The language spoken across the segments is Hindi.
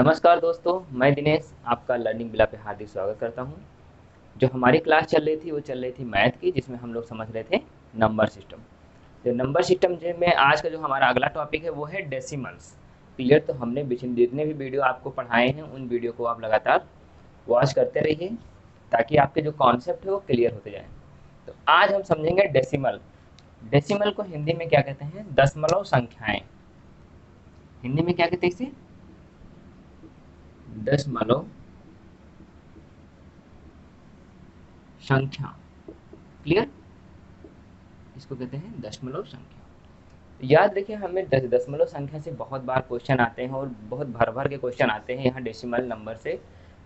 नमस्कार दोस्तों, मैं दिनेश आपका लर्निंग बिला पे हार्दिक स्वागत करता हूं। जो हमारी क्लास चल रही थी वो चल रही थी मैथ की, जिसमें हम लोग समझ रहे थे नंबर सिस्टम। तो नंबर सिस्टम में आज का जो हमारा अगला टॉपिक है वो है डेसिमल्स। क्लियर? तो हमने जितने भी वीडियो आपको पढ़ाए हैं उन वीडियो को आप लगातार वॉच करते रहिए, ताकि आपके जो कॉन्सेप्ट है वो क्लियर होते जाए। तो आज हम समझेंगे डेसिमल। डेसिमल को हिंदी में क्या कहते हैं? दशमलव संख्याएं। हिंदी में क्या कहते हैं इसे? दशमलव संख्या। क्लियर? इसको कहते हैं दशमलव संख्या। तो याद रखिए, हमें दशमलव संख्या से बहुत बार क्वेश्चन आते हैं और बहुत भर भर के क्वेश्चन आते हैं यहाँ डेसिमल नंबर से।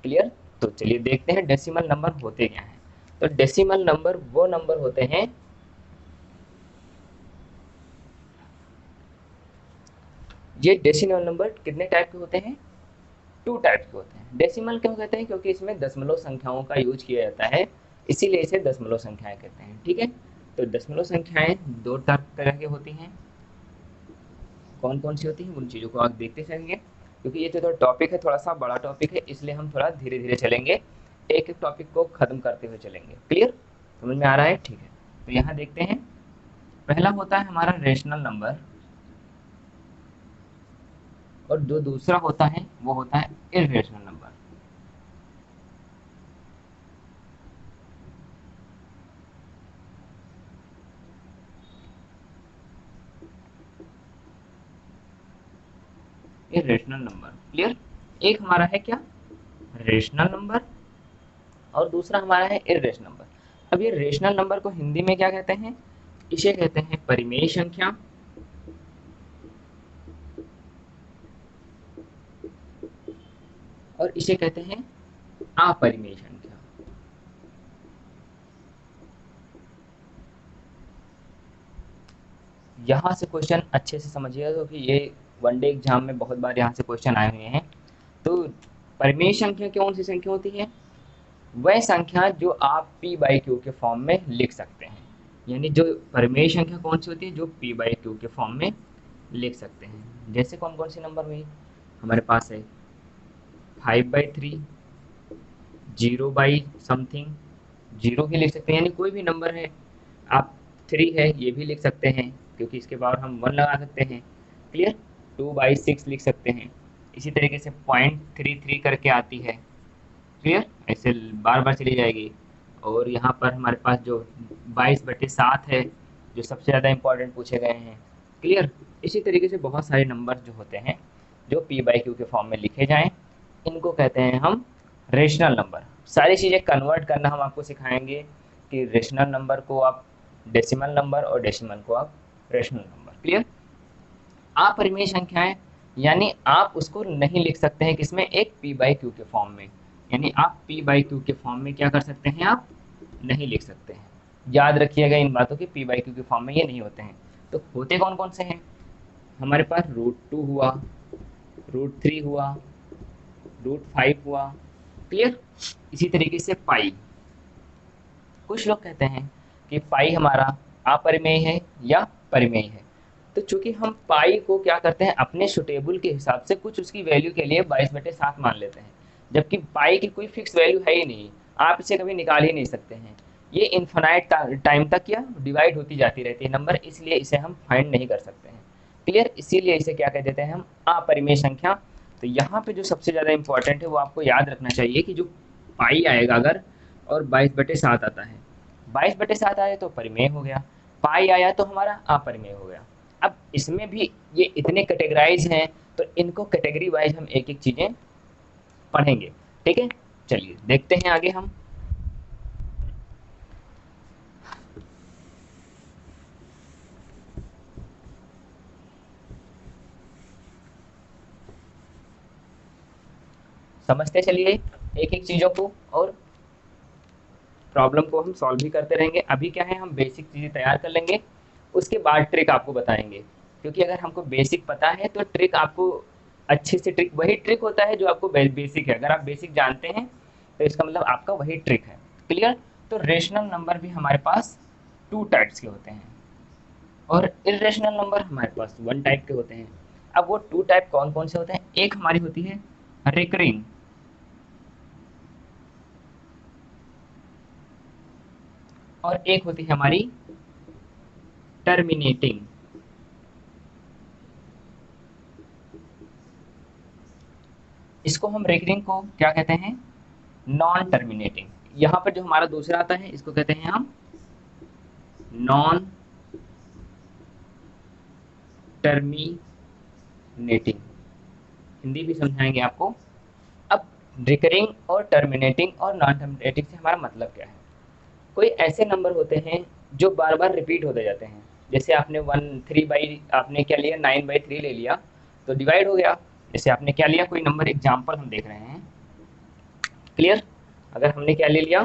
क्लियर? तो चलिए देखते हैं डेसिमल नंबर होते क्या हैं। तो डेसिमल नंबर वो नंबर होते हैं, ये डेसिमल नंबर कितने टाइप के होते हैं? टू टाइप के होते हैं। डेसिमल क्यों कहते हैं? क्योंकि इसमें दशमलव संख्याओं का यूज किया जाता है, इसीलिए इसे दशमलव संख्याएं कहते हैं। ठीक है? तो दशमलव संख्याएं दो तरह की होती हैं। कौन कौन सी होती हैं उन चीज़ों को आप देखते चलेंगे, क्योंकि ये जो टॉपिक है थोड़ा सा बड़ा टॉपिक है, इसलिए हम थोड़ा धीरे धीरे चलेंगे, एक एक टॉपिक को खत्म करते हुए चलेंगे। क्लियर? समझ में आ रहा है? ठीक है। तो यहाँ देखते हैं, पहला होता है हमारा रेशनल नंबर, और जो दूसरा होता है वो होता है irrational number. Irrational number. Clear? एक हमारा है क्या? रेशनल नंबर, और दूसरा हमारा है इर्रेशनल नंबर। अब ये रेशनल नंबर को हिंदी में क्या कहते हैं? इसे कहते हैं परिमेय संख्या, और इसे कहते हैं अपरिमेय संख्या। यहाँ से क्वेश्चन अच्छे से समझिएगा, क्योंकि ये वनडे एग्जाम में बहुत बार यहाँ से क्वेश्चन आए हुए हैं। तो परिमेय संख्या कौन सी संख्या होती है? वह संख्या जो आप पी बाई क्यू के फॉर्म में लिख सकते हैं। यानी जो परिमेय संख्या कौन सी होती है? जो पी बाई क्यू के फॉर्म में लिख सकते हैं। जैसे कौन कौन सी नंबर हुई हमारे पास है? 5/3, 0/समथिंग, जीरो भी लिख सकते हैं, यानी कोई भी नंबर है। आप 3 है ये भी लिख सकते हैं, क्योंकि इसके बाद हम 1 लगा सकते हैं। क्लियर? 2/6 लिख सकते हैं। इसी तरीके से 0.33 करके आती है। क्लियर? ऐसे बार बार चली जाएगी। और यहाँ पर हमारे पास जो 22/7 है, जो सबसे ज़्यादा इंपॉर्टेंट पूछे गए हैं। क्लियर? इसी तरीके से बहुत सारे नंबर जो होते हैं जो पी बाई क्यू के फॉर्म में लिखे जाएं, इनको कहते हैं हम रेशनल नंबर। सारी चीज़ें कन्वर्ट करना हम आपको सिखाएंगे, कि रेशनल नंबर को आप डेसिमल नंबर और डेसिमल को आप रेशनल नंबर। क्लियर? अपरिमेय संख्याएं, यानी आप उसको नहीं लिख सकते हैं किसमें? एक पी बाई क्यू के फॉर्म में। यानी आप पी बाई क्यू के फॉर्म में क्या कर सकते हैं? आप नहीं लिख सकते हैं। याद रखिएगा इन बातों की, पी बाई क्यू के फॉर्म में ये नहीं होते हैं। तो होते कौन कौन से हैं? हमारे पास √2 हुआ, √3 हुआ, √5 हुआ। क्लियर? इसी तरीके से पाई। कुछ लोग कहते हैं कि पाई हमारा अपरिमेय है या परिमेय है। तो चूंकि हम पाई को क्या करते हैं, अपने सुटेबल के हिसाब से कुछ उसकी वैल्यू के लिए 22/7 मान लेते हैं, जबकि पाई की कोई फिक्स वैल्यू है ही नहीं। आप इसे कभी निकाल ही नहीं सकते हैं। ये इन्फिनाइट टाइम तक क्या डिवाइड होती जाती रहती है नंबर, इसलिए इसे हम फाइंड नहीं कर सकते हैं। क्लियर? इसीलिए इसे क्या कह देते हैं हम? अपरिमेय संख्या। तो यहाँ पे जो सबसे ज़्यादा इंपॉर्टेंट है वो आपको याद रखना चाहिए, कि जो पाई आएगा अगर, और 22/7 आता है, 22/7 आया तो परिमेय हो गया, पाई आया तो हमारा अपरिमेय हो गया। अब इसमें भी ये इतने कैटेगराइज हैं, तो इनको कैटेगरी वाइज हम एक एक चीज़ें पढ़ेंगे। ठीक है? चलिए देखते हैं आगे हम। समझते चलिए एक एक चीज़ों को, और प्रॉब्लम को हम सॉल्व भी करते रहेंगे। अभी क्या है, हम बेसिक चीज़ें तैयार कर लेंगे, उसके बाद ट्रिक आपको बताएंगे। क्योंकि अगर हमको बेसिक पता है तो ट्रिक आपको अच्छे से, ट्रिक वही ट्रिक होता है जो आपको बेसिक है। अगर आप बेसिक जानते हैं तो इसका मतलब आपका वही ट्रिक है। क्लियर? तो रेशनल नंबर भी हमारे पास टू टाइप्स के होते हैं, और इरेशनल नंबर हमारे पास वन टाइप के होते हैं। अब वो टू टाइप कौन कौन से होते हैं? एक हमारी होती है रिकरिंग और एक होती है हमारी टर्मिनेटिंग। इसको हम रिकरिंग को क्या कहते हैं, नॉन टर्मिनेटिंग। यहाँ पर जो हमारा दूसरा आता है इसको कहते हैं हम नॉन टर्मिनेटिंग। हिंदी भी समझाएंगे आपको। अब रिकरिंग और टर्मिनेटिंग और नॉन टर्मिनेटिंग से हमारा मतलब क्या है। कोई ऐसे नंबर होते हैं जो बार बार रिपीट होते जाते हैं। जैसे आपने 1 3 बाई आपने क्या लिया 9/3 ले लिया तो डिवाइड हो गया। जैसे आपने क्या लिया, कोई नंबर एग्जाम्पल हम देख रहे हैं, क्लियर। अगर हमने क्या ले लिया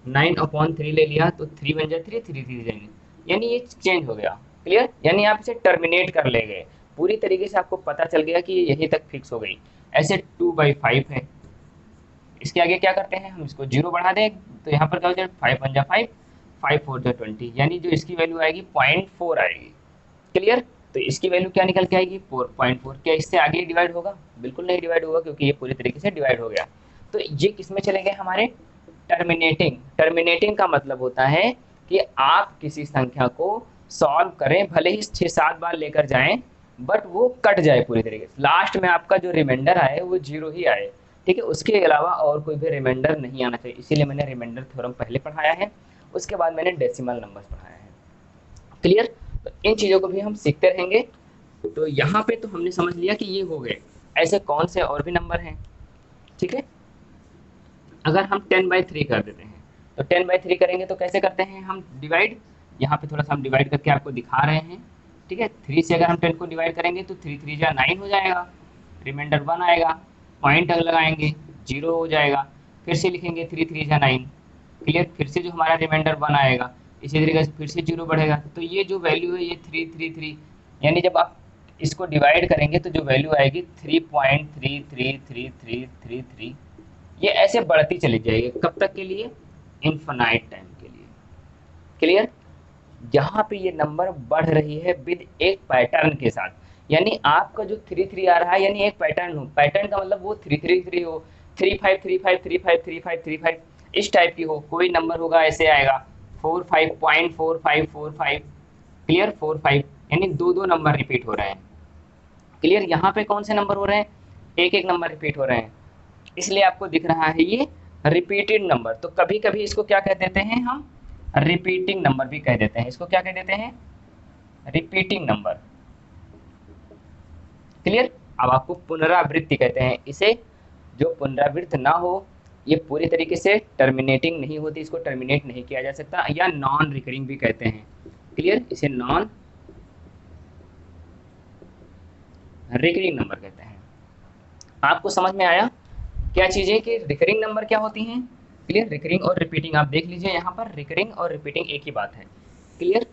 9/3 ले लिया तो 3 बन जाए 3 3 3 जाएंगे, यानी ये चेंज हो गया, क्लियर। यानी आप इसे टर्मिनेट कर ले गए, पूरी तरीके से आपको पता चल गया कि ये यहीं तक फिक्स हो गई। ऐसे 2/5 है, इसके आगे क्या करते हैं हम, इसको जीरो बढ़ा दें तो यहाँ पर क्या हो जाए 5 1 जा 5 5 4 जा 20, यानी जो इसकी वैल्यू आएगी 0.4 आएगी, क्लियर। तो इसकी वैल्यू क्या निकल के आएगी 4.4। क्या इससे आगे डिवाइड होगा, बिल्कुल नहीं डिवाइड होगा क्योंकि ये पूरी तरीके से डिवाइड हो गया। तो ये किस में चले गए हमारे, टर्मिनेटिंग। टर्मिनेटिंग का मतलब होता है कि आप किसी संख्या को सॉल्व करें, भले ही 6 7 बार लेकर जाएं, बट वो कट जाए पूरी तरीके से, लास्ट में आपका जो रिमाइंडर आए वो जीरो ही आए, ठीक है। उसके अलावा और कोई भी रिमाइंडर नहीं आना चाहिए, इसीलिए मैंने रिमाइंडर थ्योरम पहले पढ़ाया है, उसके बाद मैंने डेसिमल नंबर्स पढ़ाया है, क्लियर। तो इन चीज़ों को भी हम सीखते रहेंगे। तो यहाँ पे तो हमने समझ लिया कि ये हो गए। ऐसे कौन से और भी नंबर हैं, ठीक है। अगर हम 10/3 कर देते हैं तो 10/3 करेंगे तो कैसे करते हैं हम डिवाइड, यहाँ पे थोड़ा सा हम डिवाइड करके आपको दिखा रहे हैं, ठीक है। 3 से अगर हम 10 को डिवाइड करेंगे तो 3 3 जा 9 हो जाएगा, रिमाइंडर 1 आएगा, पॉइंट अगर लगाएंगे 0 हो जाएगा, फिर से लिखेंगे 3 3 जा 9, क्लियर। फिर से जो हमारा रिमाइंडर 1 आएगा, इसी तरीके से फिर से 0 बढ़ेगा, तो ये जो वैल्यू है ये 3 3 3, यानी जब आप इसको डिवाइड करेंगे तो जो वैल्यू आएगी 3.33333, ये ऐसे बढ़ती चली जाएगी, कब तक के लिए, इन्फिनाइट टाइम के लिए, क्लियर। यहाँ पे ये नंबर बढ़ रही है विद एक पैटर्न के साथ, यानी आपका जो 3 3 आ रहा है यानी एक पैटर्न हो, पैटर्न का मतलब वो 3 3 3 हो, 3 5 3 5 3 5 3 5 3 5 इस टाइप की हो। कोई नंबर होगा ऐसे आएगा 4 5.4545, क्लियर, 4 5, यानी दो दो नंबर रिपीट हो रहे हैं, क्लियर। यहाँ पे कौन से नंबर हो रहे हैं, एक एक नंबर रिपीट हो रहे हैं, इसलिए आपको दिख रहा है ये रिपीटेड नंबर। तो कभी कभी इसको क्या कह देते हैं हम, रिपीटिंग नंबर भी कह देते हैं, इसको क्या कह देते हैं, रिपीटिंग नंबर, क्लियर। अब आपको पुनरावृत्ति कहते हैं इसे, जो पुनरावृत्त ना हो, ये पूरी तरीके से टर्मिनेटिंग नहीं होती, इसको टर्मिनेट नहीं किया जा सकता, या नॉन रिकरिंग भी कहते हैं, क्लियर, इसे नॉन रिकरिंग नंबर कहते हैं। आपको समझ में आया क्या चीजें कि रिकरिंग नंबर क्या होती हैं, क्लियर। रिकरिंग और रिपीटिंग आप देख लीजिए, यहाँ पर रिकरिंग और रिपीटिंग एक ही बात है, क्लियर।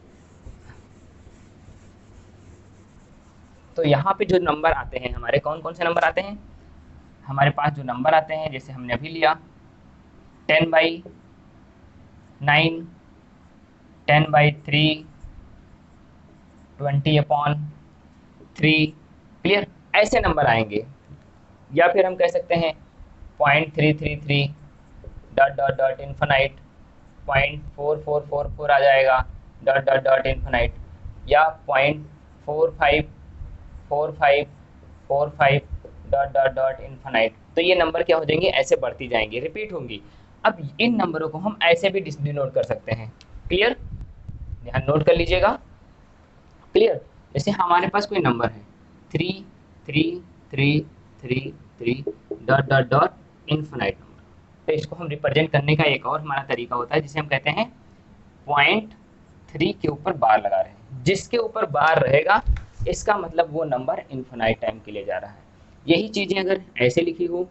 तो यहाँ पे जो नंबर आते हैं हमारे, कौन कौन से नंबर आते हैं हमारे पास, जो नंबर आते हैं जैसे हमने अभी लिया 10/9, 10/3, 20/3, क्लियर, ऐसे नंबर आएंगे। या फिर हम कह सकते हैं 0.333 डॉट डॉट डॉट इन्फिनाइट, 0.4444 आ जाएगा डॉट डॉट डॉट इन्फिनाइट, या 0.454545 डॉट डॉट डॉट इन्फिनाइट। तो ये नंबर क्या हो जाएंगे, ऐसे बढ़ती जाएंगी, रिपीट होंगी। अब इन नंबरों को हम ऐसे भी डिनोट कर सकते हैं, क्लियर, यहाँ नोट कर लीजिएगा, क्लियर। जैसे हमारे पास कोई नंबर है 3 3 3 3 3 dot dot dot infinite number, तो इसको हम रिप्रेजेंट करने का एक और हमारा तरीका होता है जिसे हम कहते हैं 0.3 के ऊपर बार लगा रहे हैं, जिसके ऊपर बार रहेगा इसका मतलब वो नंबर इन्फिनाइट टाइम के लिए जा रहा है। यही चीजें अगर ऐसे लिखी हो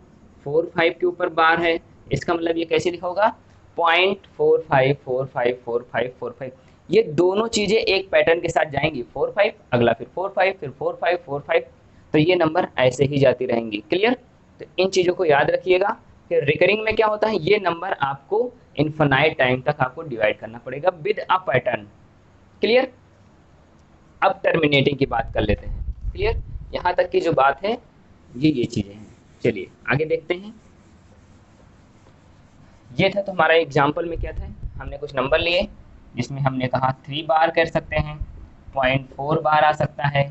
4 5 के ऊपर बार है, इसका मतलब ये कैसे लिखा होगा 0.45454545, ये दोनों चीजें एक पैटर्न के साथ जाएंगी, 4 5 अगला फिर 4 5 फिर 4 5 4 5, तो ये नंबर ऐसे ही जाती रहेंगी, क्लियर। तो इन चीजों को याद रखिएगा कि रिकरिंग में क्या होता है, ये नंबर आपको इन्फिनाइट टाइम तक आपको डिवाइड करना पड़ेगा विद अ पैटर्न, क्लियर। अब टर्मिनेटिंग की बात कर लेते हैं, क्लियर। यहाँ तक की जो बात है ये चीज़ें हैं। चलिए आगे देखते हैं। ये था तो हमारा एग्जाम्पल में क्या था, हमने कुछ नंबर लिए जिसमें हमने कहा 3 बार कर सकते हैं, 0.4 बार आ सकता है।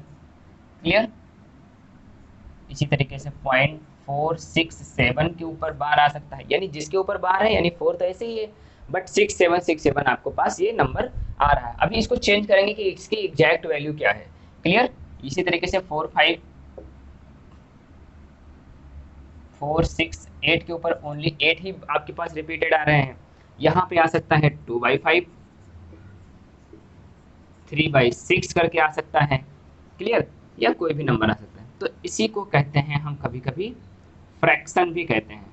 क्लियर। इसी तरीके से 0.467 के ऊपर बार आ सकता है, यानी जिसके ऊपर बार है यानी 4 तो ऐसे ही है, बट 6767 आपको पास ये नंबर आ रहा है। अभी इसको चेंज करेंगे कि इसकी एग्जैक्ट वैल्यू क्या है। क्लियर। इसी तरीके से 4 6 8 के ऊपर ओनली 8 ही आपके पास रिपीटेड आ रहे हैं। यहाँ पे आ सकता है 2/5, 3/6 करके आ सकता है। क्लियर। या कोई भी नंबर आ सकता है, तो इसी को कहते हैं हम कभी कभी फ्रैक्शन भी कहते हैं।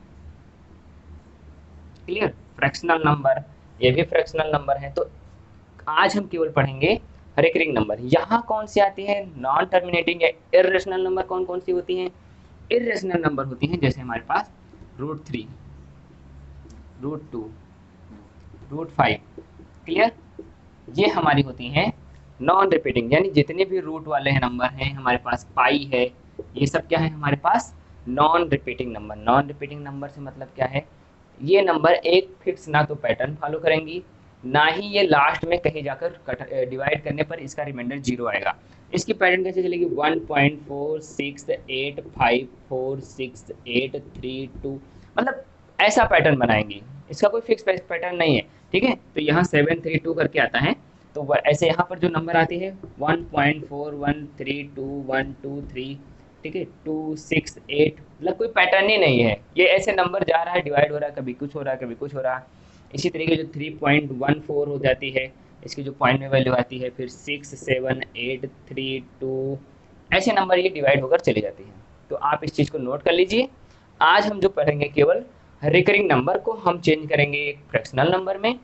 क्लियर। फ्रैक्शनल नंबर, ये भी फ्रैक्शनल नंबर है। तो आज हम केवल पढ़ेंगे रिकरिंग नंबर। यहाँ कौन सी आती है, नॉन टर्मिनेटिंग या इर्रेशनल नंबर कौन कौन सी होती हैं। इर्रेशनल नंबर होती हैं जैसे हमारे पास √3, √2, √5। क्लियर। ये हमारी होती हैं नॉन रिपीटिंग, यानी जितने भी रूट वाले हैं नंबर हैं हमारे पास, पाई है, ये सब क्या है हमारे पास non repeating number. Non repeating number से मतलब क्या है, ये नंबर एक फिक्स ना तो पैटर्न फॉलो करेंगी, ना ही ये लास्ट में कहीं जाकर डिवाइड करने पर इसका रिमाइंडर 0 आएगा। इसकी पैटर्न कैसे चलेगी, 1.468546832, मतलब ऐसा पैटर्न बनाएंगी, इसका कोई फिक्स पैटर्न नहीं है। ठीक है, तो यहाँ 732 करके आता है, तो ऐसे यहाँ पर जो नंबर आती है 1.41321223, ठीक है, 268, मतलब कोई पैटर्न ही नहीं है, ये ऐसे नंबर जा रहा है, डिवाइड हो रहा है, कभी कुछ हो रहा है कभी कुछ हो रहा है। इसी तरीके जो 3.14 हो जाती है, इसकी जो पॉइंट में वैल्यू आती है, फिर 67832, ऐसे नंबर ये डिवाइड होकर चली जाती है। तो आप इस चीज़ को नोट कर लीजिए। आज हम जो पढ़ेंगे केवल रिकरिंग नंबर को हम चेंज करेंगे एक फ्रैक्शनल नंबर में।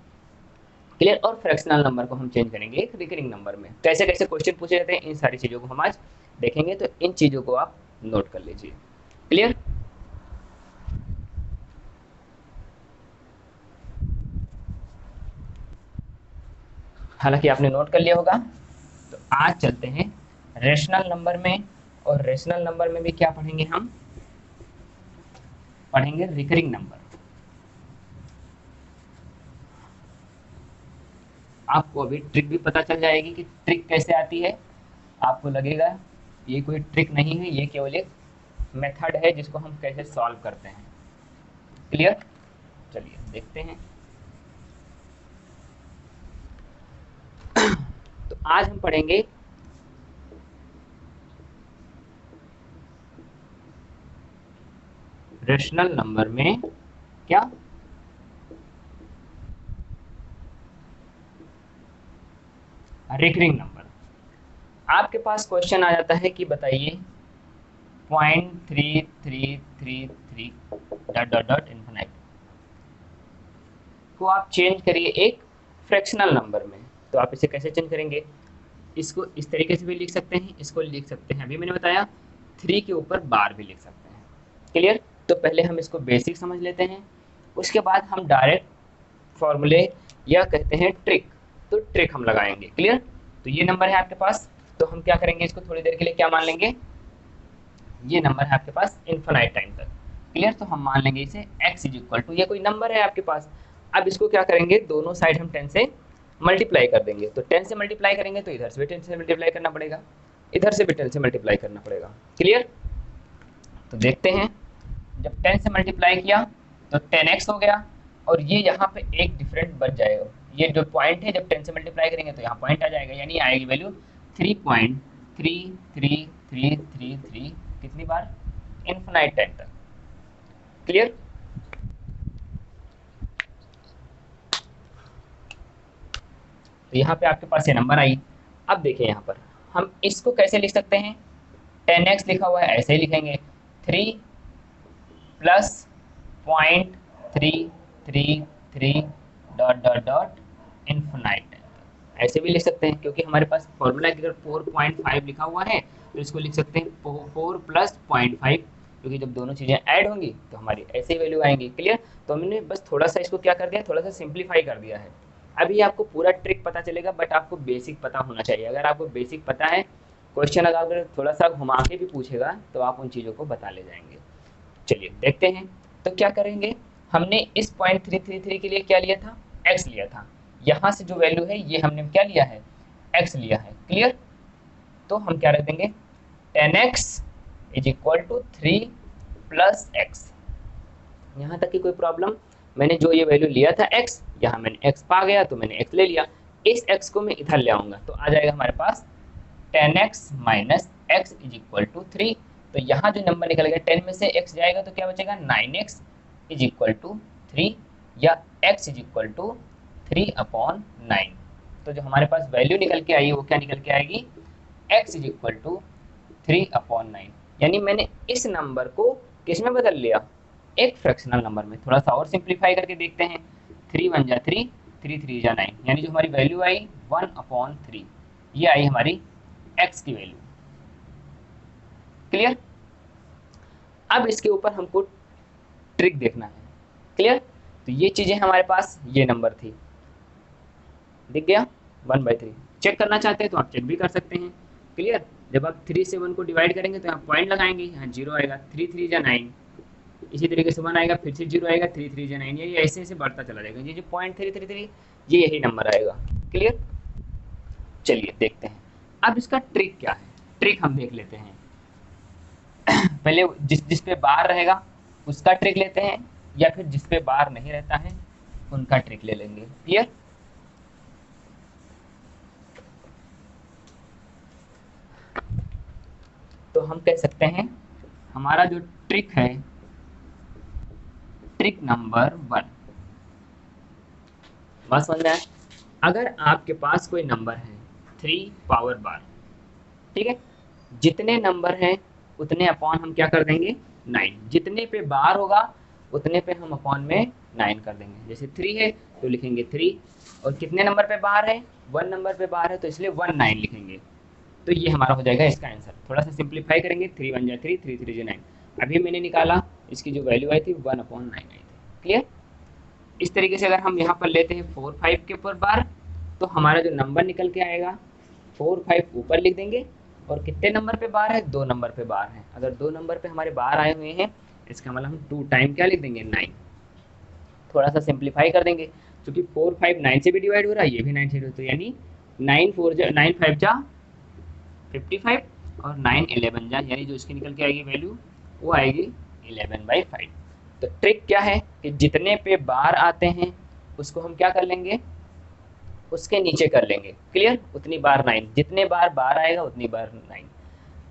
क्लियर। और फ्रैक्शनल नंबर को हम चेंज करेंगे एक रिकरिंग नंबर में। कैसे कैसे क्वेश्चन पूछे जाते हैं, इन सारी चीज़ों को हम आज देखेंगे, तो इन चीज़ों को आप नोट कर लीजिए। क्लियर। हालांकि आपने नोट कर लिया होगा। तो आज चलते हैं रेशनल नंबर में, और रेशनल नंबर में भी क्या पढ़ेंगे, हम पढ़ेंगे रिकरिंग नंबर। आपको अभी ट्रिक भी पता चल जाएगी कि ट्रिक कैसे आती है। आपको लगेगा ये कोई ट्रिक नहीं है, ये केवल एक मेथड है जिसको हम कैसे सॉल्व करते हैं। क्लियर। चलिए देखते हैं। तो आज हम पढ़ेंगे रेशनल नंबर में क्या, रिकरिंग नंबर। आपके पास क्वेश्चन आ जाता है कि बताइए 0.3333 डॉट डॉट डॉट इन्फिनाइट को आप चेंज करिए एक फ्रैक्शनल नंबर में। तो आप इसे कैसे चेंज करेंगे, इसको इस तरीके से भी लिख सकते हैं, इसको लिख सकते हैं, अभी मैंने बताया 3 के ऊपर बार भी लिख सकते हैं। क्लियर। तो पहले हम इसको बेसिक समझ लेते हैं, उसके बाद हम डायरेक्ट फॉर्मूले या कहते हैं ट्रिक, तो ट्रिक हम लगाएंगे। क्लियर। तो ये नंबर है आपके पास, तो हम क्या करेंगे, इसको थोड़ी देर के लिए क्या मान लेंगे, ये नंबर है आपके पास इन्फिनाइट टाइम तक। क्लियर। तो हम मान लेंगे इसे x इज इक्वल टू, ये कोई नंबर है आपके पास। अब इसको क्या करेंगे, दोनों साइड हम 10 से मल्टीप्लाई कर देंगे। तो 10 से मल्टीप्लाई करेंगे तो इधर से भी 10 से मल्टीप्लाई करना पड़ेगा, इधर से भी 10 से मल्टीप्लाई करना पड़ेगा। क्लियर। तो देखते हैं, जब 10 से मल्टीप्लाई किया तो 10x हो गया, और ये यहाँ पे एक डिफरेंट बच जाएगा। ये जो पॉइंट है जब 10 से मल्टीप्लाई करेंगे तो यहाँ पॉइंट आ जाएगा, यानी आएगी वैल्यू 3.33333, कितनी बार, इन्फिनाइट टाइम तक। क्लियर। तो यहाँ पे आपके पास ये नंबर आई। अब देखिए यहाँ पर हम इसको कैसे लिख सकते हैं, 10x लिखा हुआ है ऐसे ही लिखेंगे, 3 plus 0.333 dot dot dot infinite, ऐसे भी लिख सकते हैं, क्योंकि हमारे पास फॉर्मूला की अगर 4.5 लिखा हुआ है तो इसको लिख सकते हैं 4 प्लस 0.5, क्योंकि जब दोनों चीज़ें ऐड होंगी तो हमारी ऐसे ही वैल्यू आएंगी। क्लियर। तो हमने बस थोड़ा सा इसको क्या कर दिया, थोड़ा सा सिंप्लीफाई कर दिया है। अभी आपको पूरा ट्रिक पता चलेगा, बट आपको बेसिक पता होना चाहिए। अगर आपको बेसिक पता है क्वेश्चन अगर थोड़ा सा घुमा के भी पूछेगा तो आप उन चीज़ों को बता ले जाएंगे। चलिए देखते हैं। तो क्या करेंगे, हमने इस पॉइंट 333 के लिए क्या लिया था, x लिया था। यहाँ से जो वैल्यू है ये हमने क्या लिया है, x लिया है। क्लियर। तो हम क्या रख देंगे, 10x is equal to 3 plus x. यहाँ तक की कोई प्रॉब्लम, मैंने जो ये वैल्यू लिया था x, यहाँ मैंने x पा गया तो मैंने x ले लिया। इस x को मैं इधर ले आऊँगा तो आ जाएगा हमारे पास 10x minus x is equal to 3। तो यहाँ जो नंबर निकल गया 10 में से x जाएगा तो क्या बचेगा, 9x इज इक्वल टू 3 या x इज इक्वल टू 3/9। तो जो हमारे पास वैल्यू निकल के आई वो क्या निकल के आएगी, x इज इक्वल टू 3/9। यानी मैंने इस नंबर को किस में बदल लिया, एक फ्रैक्शनल नंबर में। थोड़ा सा और सिंप्लीफाई करके देखते हैं। 3 1 जा 3, 3 3 जा 9, यानी जो हमारी वैल्यू आई 1/3, ये आई हमारी x की वैल्यू। क्लियर। अब इसके ऊपर हमको ट्रिक देखना है। क्लियर। तो ये चीजें हमारे पास, ये नंबर थी, दिख गया 1/3। चेक करना चाहते हैं तो आप चेक भी कर सकते हैं। क्लियर। जब आप 3 से 1 को डिवाइड करेंगे तो आप पॉइंट लगाएंगे, यहाँ 0 आएगा, 3 3 जा 9, इसी तरीके से 1 आएगा, फिर से 0 आएगा, 3 3 जा 9, ये ऐसे ऐसे बढ़ता चला जाएगा। ये जो 0.333 ये यही नंबर आएगा। क्लियर। चलिए देखते हैं अब इसका ट्रिक क्या है। ट्रिक हम देख लेते हैं। पहले जिस पे बार रहेगा उसका ट्रिक लेते हैं, या फिर जिस पे बार नहीं रहता है उनका ट्रिक ले लेंगे। क्लियर। तो हम कह सकते हैं हमारा जो ट्रिक है, ट्रिक नंबर 1, बात समझ में आया। अगर आपके पास कोई नंबर है 3 पावर बार, ठीक है, जितने नंबर हैं उतने अपॉन हम क्या कर देंगे, 9। जितने पे बार होगा उतने पे हम अपॉन में 9 कर देंगे। जैसे 3 है तो लिखेंगे 3, और कितने नंबर पे बार है, 1 नंबर पे बार है तो इसलिए 1 9 लिखेंगे। तो ये हमारा हो जाएगा इसका आंसर। थोड़ा सा सिंप्लीफाई करेंगे, 3 1 जा 3, 3 3 जा 9। अभी मैंने निकाला, इसकी जो वैल्यू आई थी 1/9 आई थी। क्लियर। इस तरीके से अगर हम यहाँ पर लेते हैं 4 5 के ऊपर बार, तो हमारा जो नंबर निकल के आएगा 4 5 ऊपर लिख देंगे, और कितने नंबर पे बार है, 2 नंबर पे बार है। अगर 2 नंबर पे हमारे बार आए हुए हैं इसका मतलब हम 2 टाइम क्या लिख देंगे, 9। थोड़ा सा सिंप्लीफाई कर देंगे, क्योंकि 4 5 9 से भी डिवाइड हो रहा है, ये भी 9 से, तो यानी 9 5 जा 55, और 9 11 जा, यानी जो इसकी निकल के आएगी वैल्यू वो आएगी 11/5। तो ट्रिक क्या है कि जितने पे बार आते हैं उसको हम क्या कर लेंगे, उसके नीचे कर लेंगे। क्लियर। उतनी बार 9, जितने बार बार आएगा उतनी बार 9।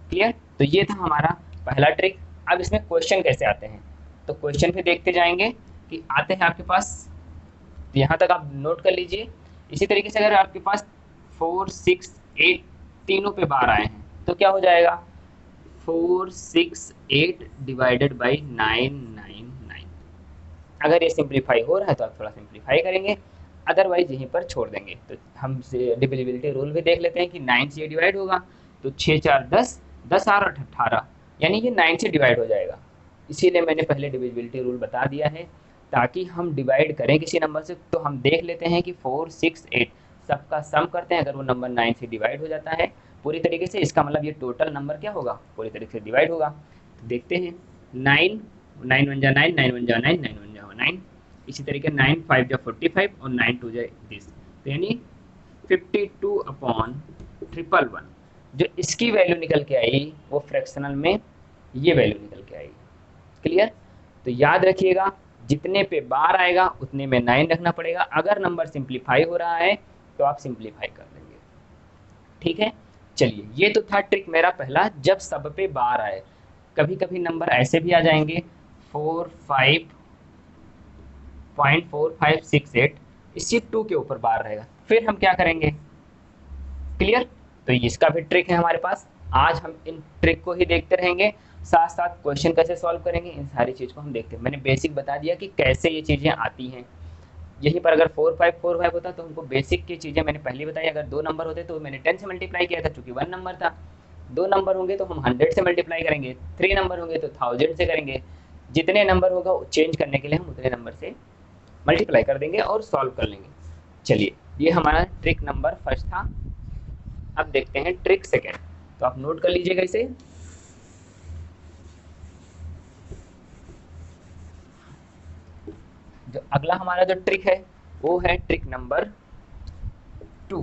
क्लियर। तो ये था हमारा पहला ट्रिक। अब इसमें क्वेश्चन कैसे आते हैं, तो क्वेश्चन पे देखते जाएंगे कि आते हैं आपके पास, यहाँ तक आप नोट कर लीजिए। इसी तरीके से अगर आपके पास 4 6 8 तीनों पे बार आए हैं तो क्या हो जाएगा, 4 6 8 डिवाइडेड बाई 9 9 9। अगर ये सिंप्लीफाई हो रहा है तो आप थोड़ा सिंप्लीफाई करेंगे, अदरवाइज यहीं पर छोड़ देंगे। तो हम डिविजिबिलिटी रूल भी देख लेते हैं कि 9 से ये डिवाइड होगा तो 6 4 10, 10 और 18, यानी ये 9 से डिवाइड हो जाएगा। इसीलिए मैंने पहले डिविजिबिलिटी रूल बता दिया है, ताकि हम डिवाइड करें किसी नंबर से तो हम देख लेते हैं कि 4 6 8 सबका सम करते हैं, अगर वो नंबर 9 से डिवाइड हो जाता है पूरी तरीके से, इसका मतलब ये टोटल नंबर क्या होगा, पूरी तरीके से डिवाइड होगा। तो देखते हैं, 9 9 1 जा 9, 9 1 जा 9, 9 1 जा 9, इसी तरीके 9 5 जा 45, और 9 2 जा 30, तो यानी 52/111। जो इसकी वैल्यू निकल के आई वो फ्रैक्शनल में ये वैल्यू निकल के आएगी। क्लियर। तो याद रखिएगा, जितने पे बार आएगा उतने में 9 रखना पड़ेगा। अगर नंबर सिंप्लीफाई हो रहा है तो आप सिंप्लीफाई कर देंगे। ठीक है। चलिए, ये तो था ट्रिक मेरा पहला, जब सब पे बार आए। कभी कभी नंबर ऐसे भी आ जाएंगे 4 5.4568, इसी 2 के ऊपर बार रहेगा, फिर हम क्या करेंगे। क्लियर। तो इसका भी ट्रिक है हमारे पास। आज हम इन ट्रिक को ही देखते रहेंगे, साथ साथ क्वेश्चन कैसे सॉल्व करेंगे, इन सारी चीज़ को हम देखते हैं। मैंने बेसिक बता दिया कि कैसे ये चीज़ें आती हैं। यहीं पर अगर 4 5 4 5 होता तो हमको बेसिक की चीज़ें मैंने पहले बताई। अगर 2 नंबर होते तो मैंने 10 से मल्टीप्लाई किया था, चूंकि 1 नंबर था। 2 नंबर होंगे तो हम 100 से मल्टीप्लाई करेंगे, 3 नंबर होंगे तो 1000 से करेंगे। जितने नंबर होगा चेंज करने के लिए हम उतने नंबर से मल्टीप्लाई कर देंगे और सॉल्व कर लेंगे। चलिए, ये हमारा ट्रिक नंबर फर्स्ट था। अब देखते हैं ट्रिक सेकेंड। तो आप नोट कर लीजिएगा इसे। जो अगला हमारा जो ट्रिक है वो है ट्रिक नंबर 2।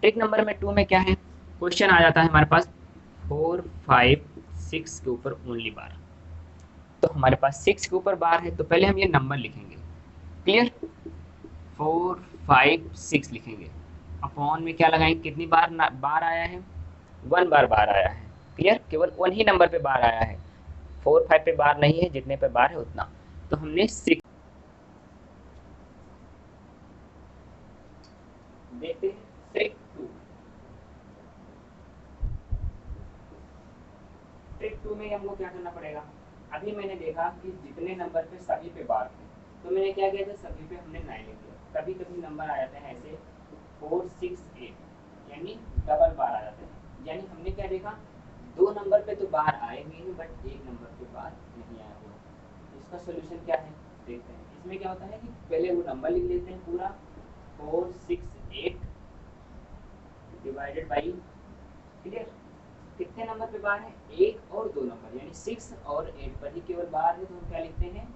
ट्रिक नंबर में 2 में क्या है, क्वेश्चन आ जाता है हमारे पास 4 5 6 के ऊपर ओनली बार। तो हमारे पास 6 के ऊपर बार है, तो पहले हम ये नंबर लिखेंगे। क्लियर? 4 5 6 लिखेंगे। अपॉन में क्या लगाएंगे, कितनी बार बार आया है, 1 बार बार आया है। क्लियर? केवल 1 ही नंबर पे बार आया है, 4 5 पे बार नहीं है, जितने पे बार है उतना। तो हमने 6 देखते हैं। ट्रिक 2, ट्रिक 2 में हमको क्या करना पड़ेगा। अभी मैंने देखा कि जितने नंबर पे सभी पे बार थे, तो मैंने क्या किया था, सभी पे हमने 9 लिख दिया। कभी कभी नंबर आ जाते हैं ऐसे 4 6 8, यानी डबल बार आ जाते हैं। यानी हमने क्या देखा, 2 नंबर पे तो बार आए हुए हैं, बट 1 नंबर पे बार नहीं आया हुआ। तो इसका सोल्यूशन क्या है, देखते हैं। इसमें क्या होता है कि पहले वो नंबर लिख लेते हैं पूरा, 4 6 8 डिवाइडेड बाई, क्लियर, कितने नंबर पे बार है, 1 और 2 नंबर, यानी 6 और 8 पर ही केवल बार है, तो हम क्या लिखते हैं,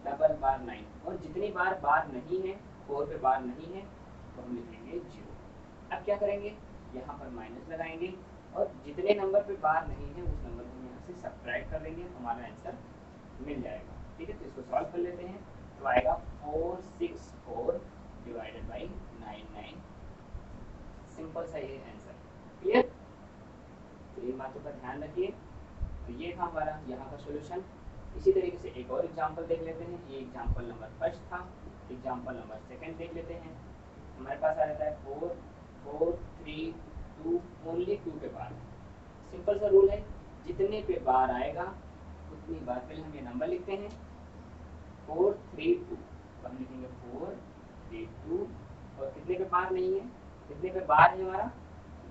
डबल बार 9। और जितनी बार बार नहीं है, 4 पे बार नहीं है, तो हम लिखेंगे 0। अब क्या करेंगे, यहाँ पर माइनस लगाएंगे, और जितने नंबर पे बार नहीं है उस नंबर को हम यहाँ से सब्ट्रैक्ट कर देंगे, हमारा आंसर मिल जाएगा। ठीक है, तो इसको सॉल्व कर लेते हैं। तो आएगा 4 6 4 डिवाइडेड बाई 9 9। सिंपल सा ये आंसर। क्लियर? तो इन बातों का ध्यान रखिए। तो ये था हमारा यहाँ का सॉल्यूशन। इसी तरीके से एक और एग्जांपल देख लेते हैं। ये एग्जांपल नंबर फर्स्ट था, एग्जांपल नंबर सेकंड देख लेते हैं। हमारे पास आ जाता है 4 4 3 2, ओनली 2 पे बार। सिंपल सा रूल है, जितने पे बार आएगा उतनी बार, पहले हम ये नंबर लिखते हैं 4 3 2, तो हम लिखेंगे 4 3 2। और कितने पे बार नहीं है, कितने पे बार है हमारा,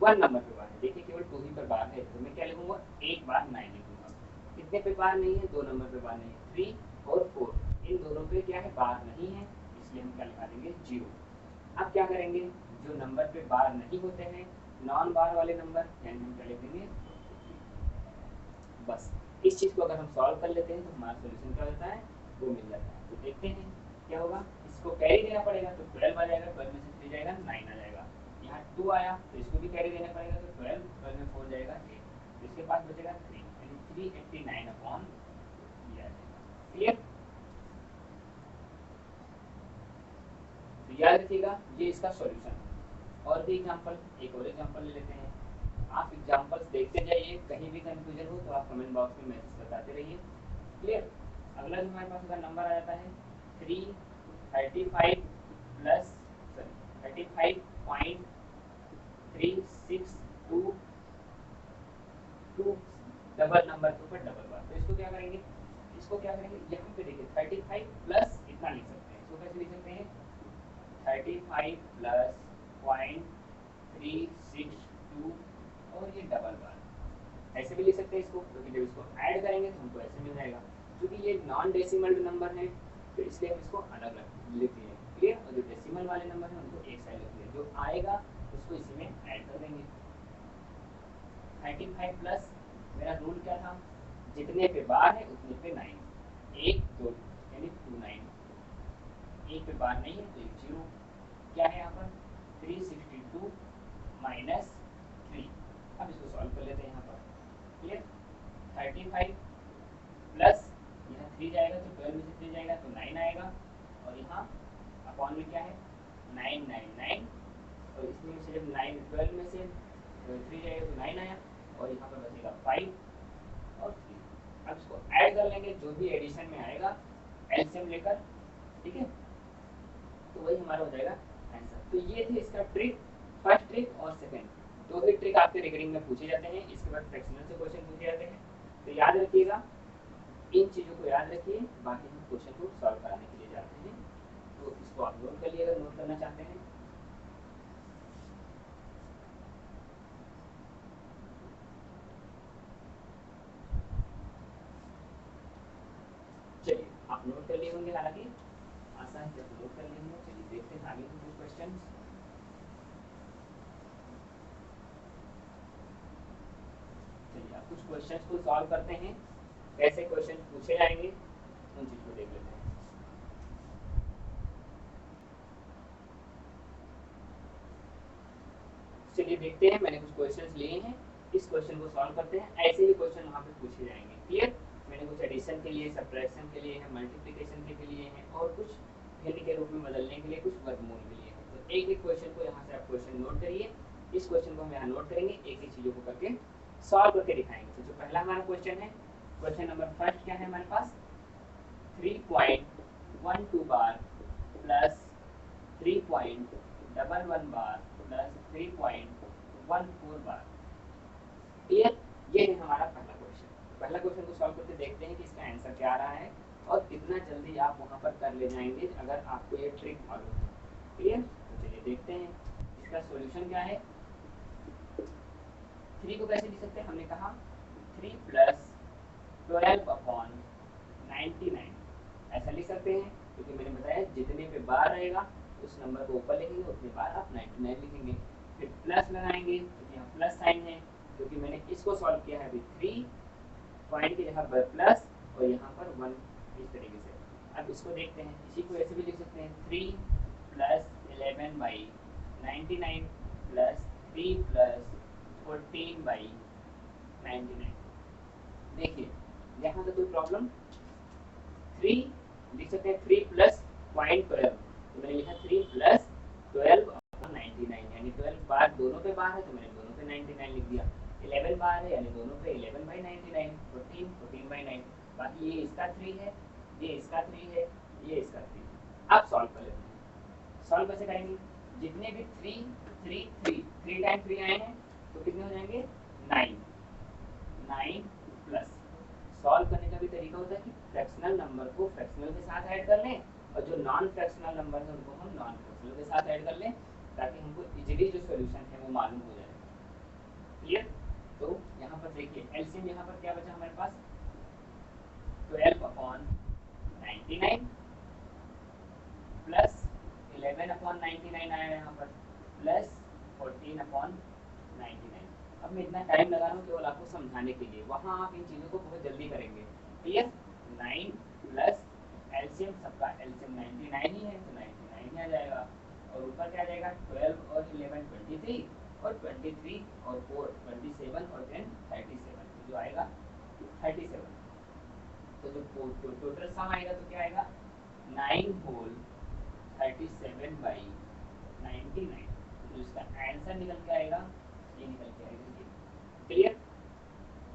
1 नंबर पे बार है। देखिए केवल 2 ही पर बार है, तो मैं क्या लिखूंगा, एक बार 9 लिखूंगा। कितने पे बार नहीं है, 2 नंबर पे बार नहीं है, 3 और 4, इन दोनों पे क्या है, बार नहीं है, इसलिए हम क्या लिखा देंगे, 0। अब क्या करेंगे, जो नंबर पे बार नहीं होते हैं, नॉन बार वाले नंबर, यानी हम क्या लिख देंगे, बस। इस चीज़ को अगर हम सॉल्व कर लेते हैं तो हमारा सोल्यूशन क्या होता है, वो मिल जाता है। तो देखते हैं क्या होगा। इसको कैरी देना पड़ेगा, तो 12 आ जाएगा, 12 में से 3 जाएगा, 9 आ जाएगा। यहाँ 2 आया तो इसको भी कैरी देना पड़ेगा, तो 12 12 में 4 जाएगा 8, तो इसके पास बचेगा 3, यानी 389 अपॉन ये आ जाएगा। क्लियर? तो याद रखिएगा ये इसका सॉल्यूशन है। और भी एग्जांपल, एक और एग्जांपल ले लेते हैं। आप एग्जांपल्स देखते जाइए, कहीं भी कंफ्यूजन हो तो आप कमेंट बॉक्स में मैसेज बताते रहिए। क्लियर? अगला जो हमारे पास अगर नंबर आ जाता है 335 प्लस, सॉरी 35.362, डबल नंबर के ऊपर डबल बार। तो इसको क्या करेंगे, इसको क्या करेंगे, यहाँ पे देखिए 35 प्लस इतना लिख सकते हैं। इसको कैसे लिख सकते हैं, 35 प्लस 0.362 और ये डबल बार, ऐसे भी लिख सकते हैं इसको, क्योंकि जब इसको ऐड करेंगे तो हमको ऐसे मिल जाएगा। क्योंकि ये नॉन डेसिमल नंबर है, तो इसलिए हम इसको अलग लिख दिए। क्लियर? और जो डेसिमल वाले नंबर है उनको एक साइड लिख दिए, जो आएगा उसको इसी में ऐड कर देंगे। 35 प्लस, मेरा रूल क्या था, जितने पे बार है उतने पे 9, 1 2 यानी 29, एक पे बार नहीं है तो एक 0। क्या है यहाँ पर, 362 माइनस 3। अब इसको सॉल्व कर लेते हैं यहाँ पर। क्लियर? 35 प्लस यहाँ 3 जाएगा तो 12 में से 3 जाएगा तो 9 आएगा, और यहाँ अपॉन में क्या है, 999, और इसमें से जब 9 12 में से 3 जाएगा तो 9 आया, और यहाँ पर बचेगा 5 और 3। अब इसको ऐड कर लेंगे, जो भी एडिशन में आएगा एलसीएम लेकर। ठीक है, तो वही हमारा हो जाएगा आंसर। तो ये थे इसका ट्रिक, फर्स्ट ट्रिक और सेकंड, दो ही ट्रिक आपके रिकरिंग में पूछे जाते हैं। इसके बाद फ्रैक्शनल से क्वेश्चन पूछे जाते हैं, तो याद रखिएगा, इन चीज़ों को याद रखिए। बाकी हम क्वेश्चन को सॉल्व कराने के लिए जाते हैं, तो इसको आप नोट कर लिए अगर नोट करना चाहते हैं। चलिए आप नोट कर लिए होंगे, हालांकि आसान है जब नोट कर लिए होंगे। चलिए देखते हैं आगे कुछ क्वेश्चन। कुछ क्वेश्चंस को सॉल्व करते हैं, कैसे क्वेश्चन पूछे जाएंगे उन चीज़ को देख लेते हैं। चलिए देखते हैं, मैंने कुछ क्वेश्चंस लिए हैं, इस क्वेश्चन को सॉल्व करते हैं, ऐसे ही क्वेश्चन वहाँ पे पूछे जाएंगे। क्लियर? मैंने कुछ एडिशन के लिए, सब्ट्रैक्शन के लिए है, मल्टीप्लिकेशन के लिए हैं, और कुछ भिन्न के रूप में बदलने के लिए, कुछ वर्गमूल के लिए है। तो एक एक क्वेश्चन को यहाँ से आप क्वेश्चन नोट करिए, इस क्वेश्चन को हम यहाँ नोट करेंगे, एक एक चीज़ों को करके सॉल्व करके दिखाएंगे। तो जो पहला हमारा क्वेश्चन है, क्वेश्चन नंबर फर्स्ट क्या है हमारे पास, 3.12 बार प्लस 3.11 बार प्लस 3.14 बार। क्लियर? ये है हमारा पहला क्वेश्चन। पहला क्वेश्चन को सॉल्व करके देखते हैं कि इसका आंसर क्या आ रहा है और कितना जल्दी आप वहाँ पर कर ले जाएंगे अगर आपको ये ट्रिक मालूम है। क्लियर? तो चलिए देखते हैं इसका सॉल्यूशन क्या है। 3 को कैसे लिख सकते हैं, हमने कहा 3 प्लस 12/99 ऐसा लिख सकते हैं, क्योंकि मैंने बताया जितने पे बार रहेगा उस नंबर को ऊपर लिखेंगे, उतने बार आप 99 लिखेंगे। फिर प्लस लगाएंगे, क्योंकि यहाँ प्लस साइन है, क्योंकि मैंने इसको सॉल्व किया है अभी 3 पॉइंट की जगह पर प्लस और यहाँ पर 1 इस तरीके से। अब इसको देखते हैं, इसी को ऐसे भी लिख सकते हैं 3 प्लस 11/99 प्लस 3 प्लस 14/99। देखिए यहाँ से कोई प्रॉब्लम, 3 लिख सकते हैं 3 प्लस .12, तो मैंने लिखा 3 प्लस 12/99, यानी 12 बार दोनों पे बार है तो मैंने दोनों पे 99 लिख दिया। 11 बार है यानी दोनों पे 11/99, 14/9। बाकी ये इसका 3 है, ये इसका 3 है, ये इसका 3 है। अब सॉल्व कर लेते हैं। सॉल्व कैसे करेंगे, जितने भी 3 3 3 3 टाइम 3 आए हैं तो कितने हो जाएंगे 9 9 प्लस। सॉल्व करने का भी तरीका होता है कि फ्रैक्शनल नंबर को फ्रैक्शनल के साथ ऐड कर लें और जो नॉन फ्रैक्शनल नंबर है उनको हम नॉन फ्रैक्शनल के साथ ऐड कर लें, ताकि हमको इजीली जो सॉल्यूशन है वो मालूम हो जाए। क्लियर? तो यहाँ पर देखिए एलसीएम यहाँ पर क्या बचा हमारे पास, 12/99 प्लस 11/99 आया यहाँ पर प्लस 14/99। अब मैं इतना टाइम लगा रहा हूँ केवल आपको समझाने के लिए, वहाँ आप इन चीज़ों को बहुत जल्दी करेंगे। क्लियर? 9 प्लस एलसीएम, सबका एलसीएम 99 ही है तो 99 ही आ जाएगा, और ऊपर क्या आ जाएगा 12 और 11 23, और 23 और 4 27, और 10 37, जो आएगा 37। तो जो टोटल सम आएगा तो क्या आएगा 9 होल 37/99, तो इसका आंसर निकल के आएगा, ये निकल के आएगा। क्लियर?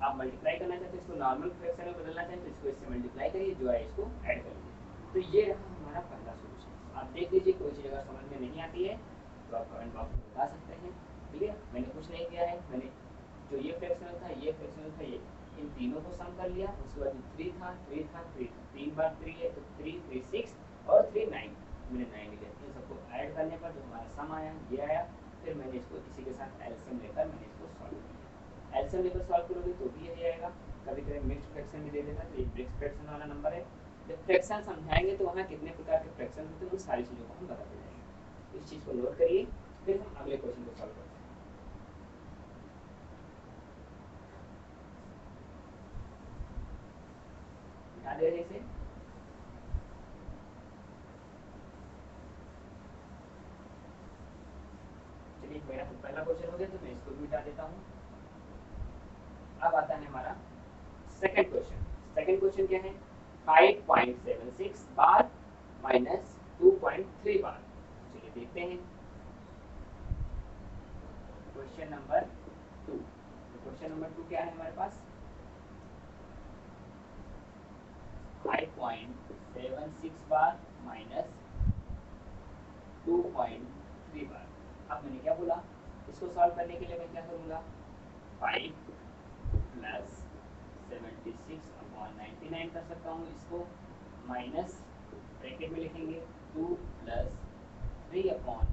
आप मल्टीप्लाई करना चाहते हैं इसको नॉर्मल फ्रैक्शन में बदलना चाहें तो इसको इससे मल्टीप्लाई करिए, जो है इसको ऐड कर लीजिए। तो ये रहा हमारा पहला सोल्यूशन। आप देख लीजिए, कोई चीज़ अगर समझ में नहीं आती है तो आप कमेंट बॉक्स में बता सकते हैं। क्लियर? मैंने कुछ नहीं किया है, मैंने जो ये फ्रैक्शनल था, ये फ्रैक्शनल था, ये इन तीनों को सम कर लिया। उसके बाद 3 था 3 था 3 था, 3 बार 3 है तो 3 3 6 और 3 9, मैंने 9 लिया। इन सबको ऐड करने पर जो हमारा सम आया ये आया। फिर मैंने इसको इसी के साथ एलसीएम लेकर मैंने इसको सॉल्व किया। एलसीएम लेकर सॉल्व करोगे तो भी यही आएगा। कभी कभी मिक्स्ड फ्रैक्शन भी दे देता है, तो ये मिक्स्ड फ्रैक्शन वाला नंबर है। जब फ्रैक्शन समझाएंगे तो वहाँ कितने प्रकार के फ्रैक्शन होते हैं उन सारी चीज़ों को हम बताते जाएंगे। इस चीज़ को नोट करिए, फिर हम अगले क्वेश्चन को सॉल्व करते हैं। ध्यान दे रहे इसे। चलिए मेरा तो पहला क्वेश्चन हो गया तो मैं इसको भी मिटा देता हूँ। अब आता है हमारा सेकंड क्वेश्चन। सेकंड क्वेश्चन क्या है, 5.76 बार माइनस 2.3 बार। चलिए देखते हैं क्वेश्चन नंबर 2। क्वेश्चन नंबर 2 क्या है हमारे पास, 5.76 बार माइनस 2.3 बार। अब मैंने क्या बोला, इसको सॉल्व करने के लिए मैं क्या करूँगा, 5 प्लस 76/99 कर सकता हूँ इसको, माइनस ब्रैकेट में लिखेंगे 2 प्लस 3/9।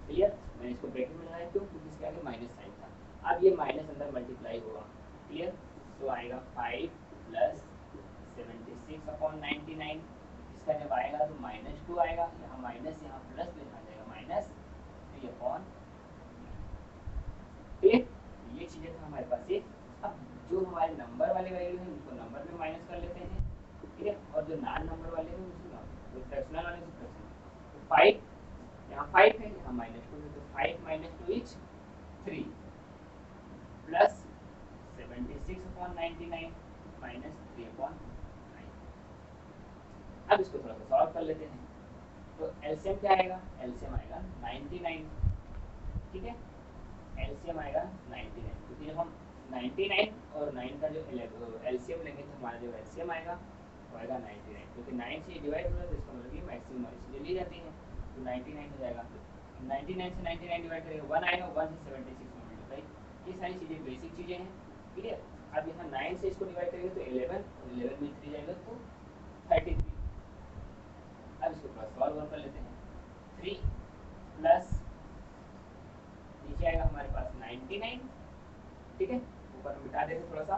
क्लियर? मैंने इसको ब्रैकेट में लगाया क्यों, क्योंकि इसके आगे माइनस साइन था। अब ये माइनस अंदर मल्टीप्लाई होगा। क्लियर? तो आएगा 5 प्लस 76/99। इसका जब आएगा तो -2 आएगा, यहाँ माइनस यहाँ प्लस में आ जाएगा, -3/9। ठीक, ये चीज़ें था ठीक है, और जो नॉन नंबर वाले हैं उसको तो फ्रैक्शनल वाले को फ्रैक्शनल। तो 5 यहाँ 5 है, यहाँ -2 है, तो 5 - 2 इज 3 प्लस 76/99 -3/9। अब इसको थोड़ा सा सॉल्व कर लेते हैं। तो एलसीएम क्या आएगा, एलसीएम आएगा 99, ठीक है, एलसीएम आएगा 99, क्योंकि जब हम 99 और 9 का जो एलसीएम लेंगे तो हमारा जो एलसीएम आएगा वो आएगा 99, क्योंकि 9 से डिवाइड हो रहा है तो इसका मतलब ये मैक्सिमम वाली चीज़ें ली जाती हैं, तो 99 हो जाएगा। 99 से 99 डिवाइड करेगा 1 आएगा, 1 से 76 में मल्टीप्लाई। ये सारी चीज़ें बेसिक चीज़ें हैं, क्लियर। अब यहाँ 9 से इसको डिवाइड करेंगे तो 11, और 11 में 3 जाएगा तो 33। अब इसको थोड़ा सॉल्व कर लेते हैं। 3 प्लस नीचे आएगा हमारे पास 99, ठीक है, ऊपर हम मिटा देते थोड़ा सा,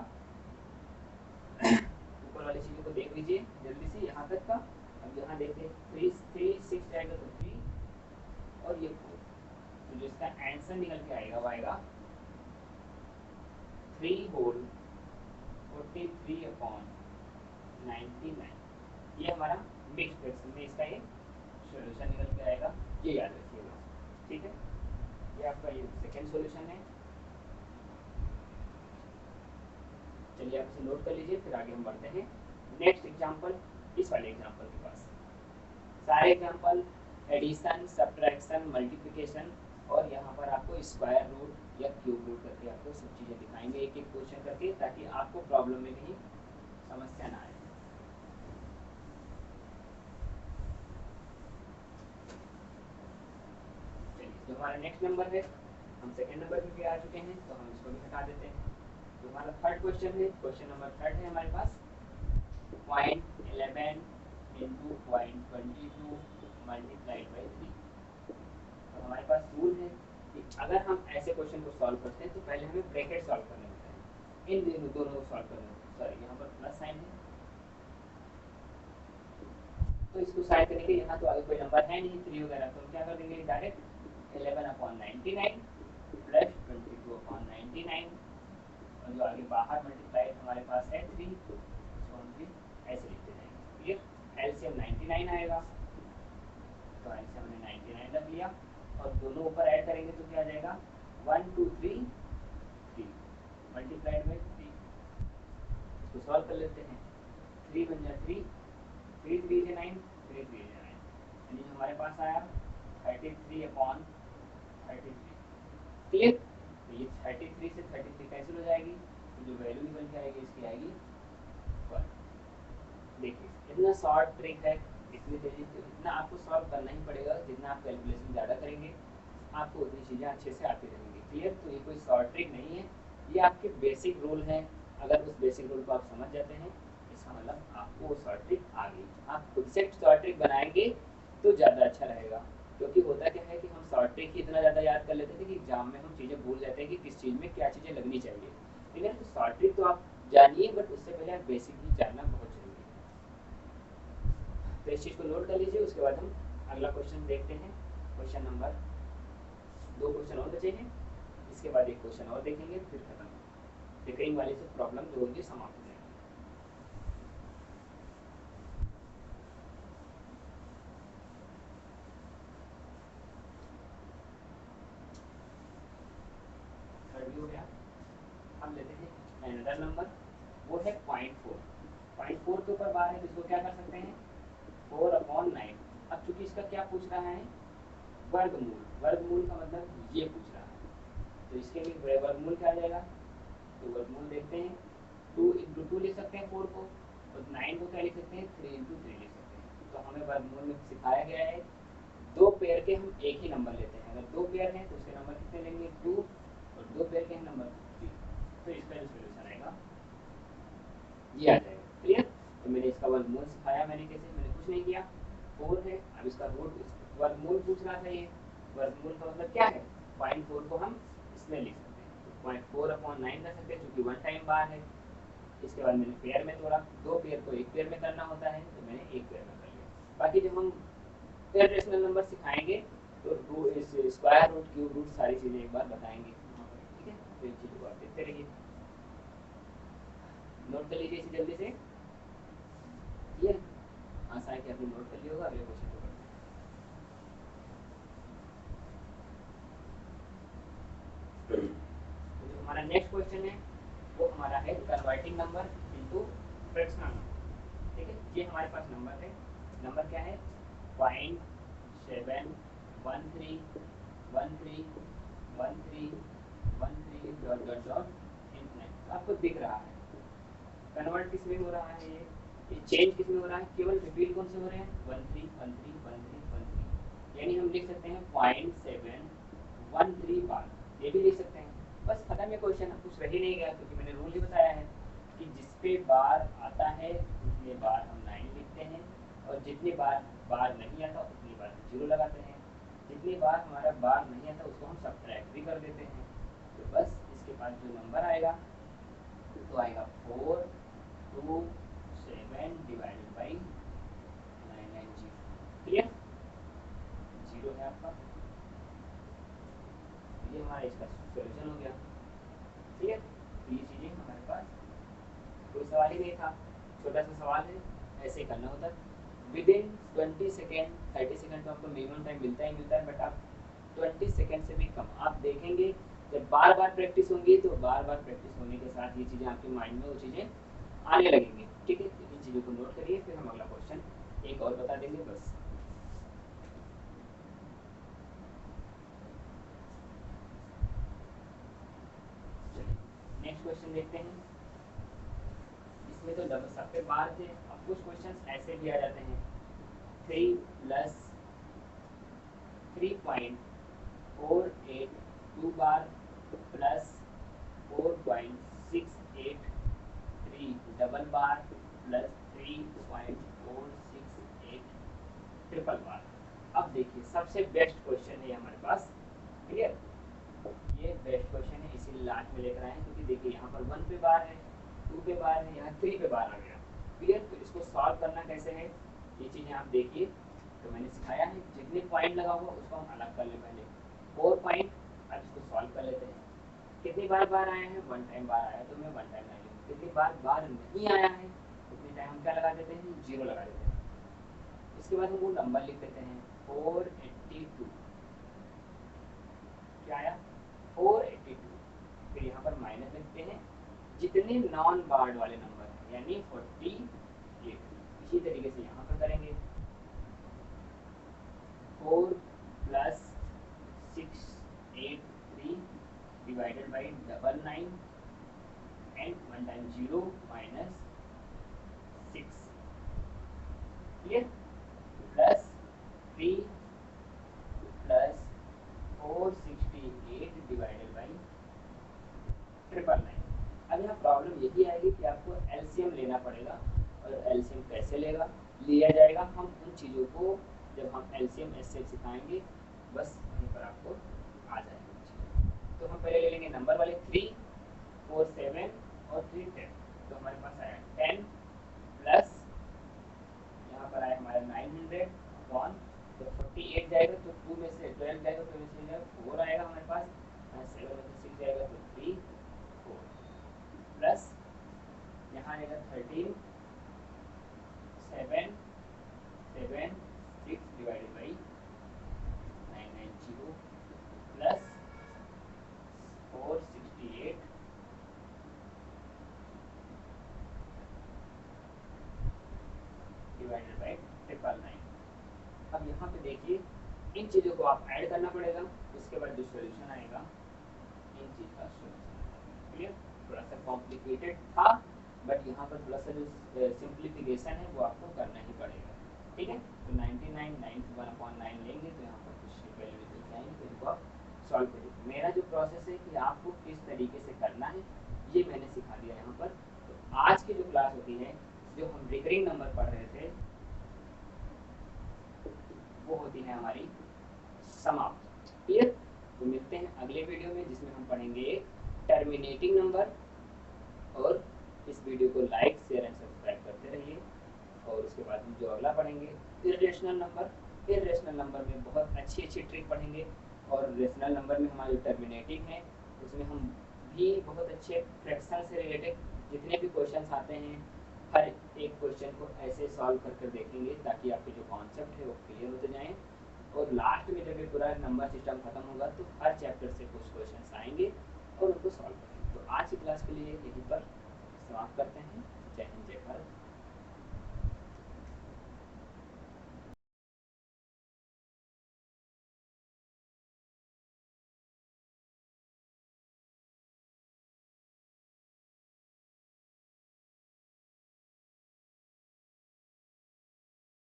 ऊपर वाली चीज़ों को देख लीजिए जल्दी से यहाँ तक का। अब यहाँ देखते 3 6 जाएगा तो 3 और ये 4, तो जो इसका आंसर निकल के आएगा वो आएगा 3 होल 43/99। ये हमारा मिक्स फ्रैक्शन में इसका एक सॉल्यूशन निकल के आएगा, ये याद रखिएगा, ठीक है। ये आपका ये सेकेंड सॉल्यूशन है। चलिए आप इसे नोट कर लीजिए, फिर आगे हम बढ़ते हैं नेक्स्ट एग्जांपल। इस वाले एग्जांपल के पास सारे एग्जांपल एडिशन, सब्ट्रैक्शन, मल्टीप्लिकेशन और यहाँ पर आपको स्क्वायर रूट या क्यूब रूट करके आपको सब चीज़ें दिखाएंगे एक एक क्वेश्चन करके, ताकि आपको प्रॉब्लम में कहीं समस्या ना आए। जो हमारा नेक्स्ट नंबर है, हम सेकेंड नंबर पे भी आ चुके हैं, तो हम इसको भी हटा देते हैं। जो हमारा थर्ड क्वेश्चन है, क्वेश्चन नंबर थर्ड है हमारे पास 0.11 into 0.22 मल्टीप्लाइड बाई 3। तो हमारे पास रूल है कि अगर हम ऐसे क्वेश्चन को सॉल्व करते हैं तो पहले हमें ब्रैकेट सॉल्व करने होते हैं, इन दोनों को सॉल्व करने होते हैं। सॉरी, यहाँ पर प्लस साइन है तो इसको साइड करेंगे, यहाँ तो आगे कोई नंबर है नहीं 3 वगैरह, तो हम क्या कर देंगे डायरेक्ट 11/99 प्लस 22/99, और जो आगे बाहर मल्टीप्लाई हमारे पास है 3, तो हम भी ऐसे लिखते जाएंगे, क्लियर। एलसीएम 99 आएगा, तो एलसीएम हमने 99 रख लिया, और दोनों ऊपर ऐड करेंगे तो क्या आ जाएगा 1 2 3 3 मल्टीप्लाइड बाई 3। इसको सॉल्व कर लेते हैं। 3 बन जाए 3, 3 3 से 9, 3 3 से 9, यानी जो हमारे पास आया 33/33, क्लियर। तो ये 33 से 33 कैंसिल हो जाएगी, तो जो वैल्यू निकल के आएगी इसकी आएगी 1। देखिए इतना शॉर्ट ट्रिक है, इतनी तेजी से इतना आपको सॉल्व करना ही पड़ेगा, जितना आप कैलकुलेशन ज़्यादा करेंगे आपको उतनी चीज़ें अच्छे से आती रहेंगी, क्लियर। तो ये कोई शॉर्ट ट्रिक नहीं है, ये आपके बेसिक रूल हैं। अगर उस बेसिक रूल को आप समझ जाते हैं, इसका मतलब आपको वो शॉर्ट ट्रिक आ गई। आप खुद से शॉर्ट ट्रिक बनाएंगे तो ज़्यादा अच्छा रहेगा, क्योंकि होता क्या है कि हम शॉर्ट ट्रिक ही इतना ज़्यादा याद कर लेते थे कि एग्जाम में हम चीज़ें भूल जाते हैं कि किस चीज़ में क्या चीज़ें लगनी चाहिए, ठीक है। तो शॉर्ट ट्रिक तो आप जानिए, बट उससे पहले आप बेसिक भी जानना बहुत जरूरी है। तो इस चीज़ को नोट कर लीजिए, उसके बाद हम अगला क्वेश्चन देखते हैं। क्वेश्चन नंबर 2 क्वेश्चन और बचे हैं, इसके बाद एक क्वेश्चन और देखेंगे, फिर खत्म। रिकरिंग वाले से प्रॉब्लम जो होंगे समाप्त हो जाएंगे। थर्ड भी हो गया। हम लेते हैं अनदर नंबर, वो है 0.4। 0.4 के ऊपर बार है, तो इसको क्या कर सकते हैं 4/9। अब चूंकि इसका क्या पूछ रहा है वर्गमूल, वर्गमूल का मतलब ये पूछ रहा है, तो इसके लिए वर्गमूल क्या आ जाएगा, तो वर्गमूल देखते हैं 2 लिख सकते हैं 4 को, और 9 को क्या लिख सकते हैं 3 लिख सकते हैं। तो हमें वर्गमूल में सिखाया गया है 2 पेयर के हम एक ही नंबर लेते हैं। अगर 2 पेयर हैं तो उसके नंबर कितने लेंगे 2, और 2 पेयर के हैं नंबर 3, तो इसका जो सोल्यूशन आएगा ये आ जाएगा, क्लियर। तो मैंने इसका वर्गमूल सिखाया, मैंने कैसे, मैंने कुछ नहीं किया, 4 है, अब इसका रूट वर्गमूल पूछ रहा था। ये वर्गमूल का मतलब क्या है, 0.4 को हम इसमें लिख सकते हैं, तो 0.4/9 कर सकते हैं, चूँकि 1 टाइम बार है। इसके बाद मैंने पेयर में तोड़ा, 2 पेयर को एक पेयर में करना होता है, तो मैंने एक पेयर में कर लिया। बाकी जब हम इरेशनल नंबर सिखाएंगे तो इस स्क्वायर रूट, क्यूब रूट सारी चीज़ें एक बार बताएंगे, ठीक है। तो इन चीज़ों को आप देखते रहिए, नोट कर लीजिए इसे जल्दी से। नोट कर लिया होगा। अगले क्वेश्चन को करते हैं। तो जो हमारा नेक्स्ट क्वेश्चन है वो हमारा है converting number into fractional number. ठीक है, ये हमारे पास नंबर है। नंबर क्या है? 0.7131313 डॉट डॉट डॉट इन्फिनिट। आपको दिख रहा है कन्वर्ट किस में हो रहा है, ये चेंज किस में हो रहा है, केवल रिपीट कौन से हो रहे हैं? 13131313। यानी हम लिख सकते हैं 0.713 बार, ये भी लिख सकते हैं। बस खत्म है क्वेश्चन, कुछ रह ही नहीं गया, क्योंकि मैंने रूल ही बताया है कि जिस पे बार आता है उतने बार हम 9 लिखते हैं, और जितनी बार बार नहीं आता उतनी बार 0 लगाते हैं। जितनी बार हमारा बार नहीं आता उसको हम सब्ट्रैक्ट भी कर देते हैं। तो बस इसके बाद जो नंबर आएगा तो आएगा 427 डिवाइडेड बाई 990। क्लियर? 0 है आपका। ये हमारा इसका सोल्यूशन हो गया। क्लियर? तो ये चीज़ें हमारे पास कोई सवाल ही नहीं था, छोटा सा सवाल है, ऐसे करना होता है। विद इन 20 सेकेंड 30 सेकेंड तो आपको मिनिमम टाइम मिलता ही मिलता है, बट आप 20 सेकेंड से भी कम आप देखेंगे। जब बार बार प्रैक्टिस होंगी तो बार बार प्रैक्टिस होने के साथ ये चीज़ें आपके माइंड में वो चीज़ें आने लगेंगी। ठीक है, इन चीज़ों को नोट करिए, फिर हम अगला क्वेश्चन एक और बता देंगे बस। नेक्स्ट क्वेश्चन देखते हैं। इसमें तो डबल सब पे बार थे, अब कुछ क्वेश्चन ऐसे भी आ जाते हैं। 3 + 3.482 बार प्लस 4.683 डबल बार प्लस 3.468 ट्रिपल बार। अब देखिए सबसे बेस्ट क्वेश्चन है हमारे पास। क्लियर? ये बेस्ट क्वेश्चन है, इसीलिए लास्ट में लेकर आए हैं, क्योंकि देखिए यहाँ पर 1 पे बार है, 2 पे बार है, यहाँ 3 पे बार आ गया। क्लियर? तो इसको सॉल्व करना कैसे है ये चीज़ें आप देखिए। तो मैंने सिखाया है, जितने पॉइंट लगा हुआ उसको हम अलग कर लें पहले। 4 पॉइंट, अब इसको सॉल्व कर लेते हैं। कितनी बार बार आए हैं? 1 टाइम बार आया तो मैं 1 टाइम नहीं लूँगा। कितनी बार बार नहीं आया है उतनी टाइम हम क्या लगा देते हैं? 0 लगा देते हैं। इसके बाद हम वो नंबर लिख देते हैं 482। क्या आया? 482। फिर यहाँ पर माइनस लिखते हैं जितने नॉन बार्ड वाले नंबर हैं, यानी 48। इसी तरीके से यहाँ पर करेंगे 4 + 683 divided by 99 and 1 time 0 minus 6। Clear? Plus 3 + 468 divided by 999। अब यहाँ प्रॉब्लम यही आएगी कि आपको एलसीएम लेना पड़ेगा, और एलसीएम कैसे लिया जाएगा हम उन चीज़ों को जब हम एलसीएम एससीएम सिखाएंगे, बस वहीं पर आपको आ जाएगा। तो हम पहले ले लेंगे नंबर वाले 3, 4, 7 और 3, 10। तो हमारे पास आया 10 प्लस यहाँ पर आया हमारा 900 अपॉन, तो 48 जाएगा तो 2 में से 12 जाएगा, 2 में से 4 आएगा हमारे पास, 7 में से 6 जाएगा तो 3, 4 प्लस यहाँ आएगा 13 7 7 6 divided by 990 plus 468 divided by 999। अब यहाँ पे देखिए इन चीज़ों को आप ऐड करना पड़ेगा, उसके बाद जो सॉल्यूशन आएगा इन चीज़ का सॉल्यूशन। क्लियर? थोड़ा सा कॉम्प्लिकेटेड था, बट यहाँ पर थोड़ा सा जो सिंप्लीफिकेशन है वो आपको करना ही पड़ेगा। ठीक है? तो 99 9/9 लेंगे तो यहाँ पर कुछ वैल्यू निकल के आएंगे, तो इनको आप सॉल्व करिए। मेरा जो प्रोसेस है कि आपको किस तरीके से करना है ये मैंने सिखा दिया यहाँ पर। तो आज की जो क्लास होती है, जो हम रिकरिंग नंबर पढ़ रहे थे, वो होती है हमारी समाप्त। क्लियर? तो मिलते हैं अगले वीडियो में, जिसमें हम पढ़ेंगे टर्मिनेटिंग नंबर। और इस वीडियो को लाइक शेयर एंड सब्सक्राइब करते रहिए। और उसके बाद हम जो अगला पढ़ेंगे इर्रेशनल नंबर। इर्रेशनल नंबर में बहुत अच्छी अच्छी ट्रिक पढ़ेंगे, और रेशनल नंबर में हमारा जो टर्मिनेटिंग है उसमें हम भी बहुत अच्छे फ्रैक्शन से रिलेटेड जितने भी क्वेश्चन आते हैं हर एक क्वेश्चन को ऐसे सॉल्व कर कर देखेंगे ताकि आपके जो कॉन्सेप्ट है वो क्लियर होते जाएँ, और लास्ट में जब ये पूरा नंबर सिस्टम खत्म होगा तो हर चैप्टर से कुछ क्वेश्चन आएंगे और उनको सॉल्व करेंगे। तो आज की क्लास के लिए यहीं पर समाप्त करते हैं। जय हिंद, जय भारत।